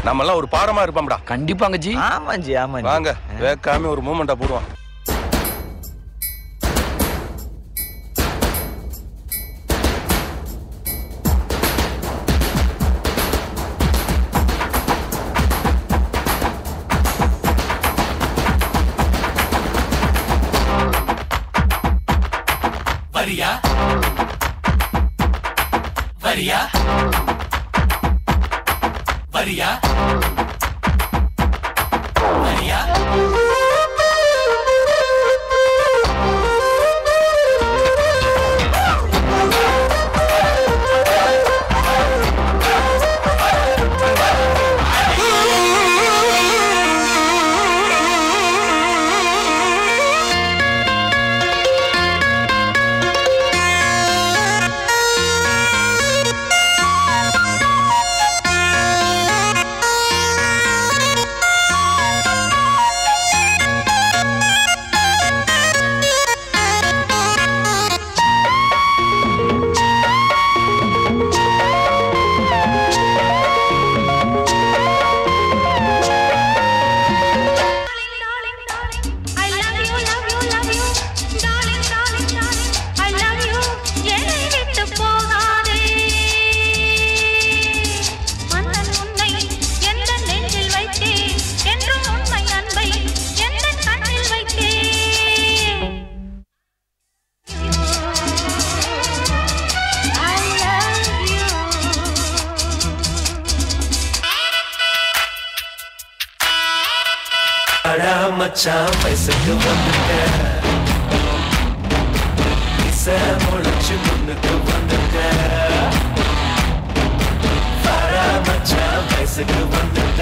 நம்ம எல்லாம் ஒரு பாடமா இருப்போம்டா. கண்டிப்பாங்க ஜி. ஆமாஞ்சி ஆமாஞ்சி. வாங்க வேக்காம ஒரு மூமெண்டா போடுவோம். வரியா வரியா வரியா வரியா மச்சான் வயசுக்கு வந்துட்ட இச முளைச்சு முன்னுக்கு வந்துட்ட பாரா மச்சான் வயசுக்கு வந்துட்ட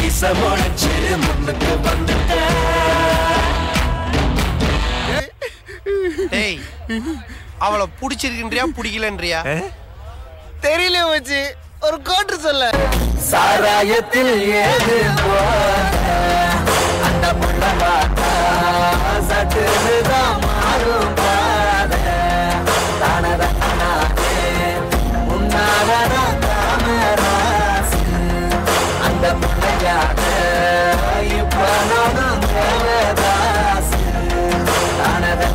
இச முளைச்சு முன்னுக்கு வந்துட்ட. டேய் அவளை புடிச்சிருக்கின்றியா புடிக்கலன்றியா? தெரியல மச்சி, ஒரு கோட்டு சொல்ல. சாராயத்தில் ஏது அந்த புள்ள பார்த்தா சட்டுதான் மாறும் பாத தானதே உன்னாலதான் காமராசு அந்த புள்ளையாக இப்ப நானும் தேவதாசு தானதே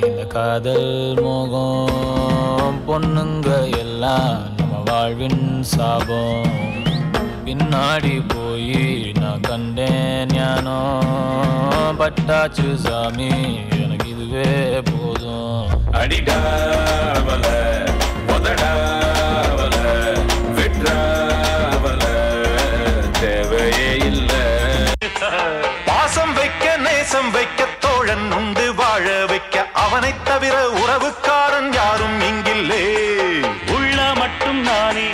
இந்த காதல் மோகம் பொண்ணுங்க எல்லாம் நம்ம வாழ்வின் சாபம். பின்னாடி போய் நான் கண்டேன் ஞானோ பட்டாச்சு சாமி எனக்கு இதுவே போதும். அடிடாவல உதடாவல வெற்றாவல தேவையே இல்லை. பாசம் வைக்க நேசம் வைக்க தோழன் உண்டு வாழ வைக்க அவனை தவிர உறவுக்காரன் யாரும் இங்கில்லே. உள்ள மட்டும் நானே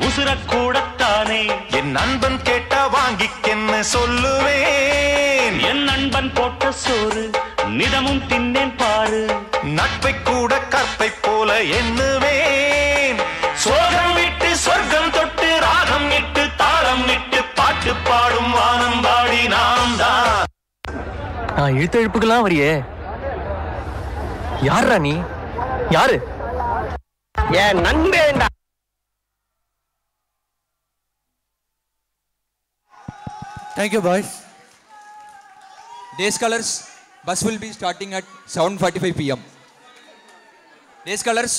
உசுரக்கூடத்தானே என் நண்பன் கேட்டா வாங்கிக்கென்ன சொல்லுவேன். என் நண்பன் போட்ட சோறு நிதமும் தின்னேன் பாரு. நட்பை கூட கற்பை போல எண்ணுவேன். சோகம் விட்டு சொர்க்கம் தொட்டு ராகம் இட்டு தாளம் இட்டு பாட்டு பாடும் வானம் பாடி நாம் தான். நான் இழுத்த இழுப்புக்கெல்லாம் வரியே, யாரா நீ? யாரு? என் நண்பேண்டா. Thank you, boys. Day Scholars, bus will be starting at 7:45 p.m. Day Scholars.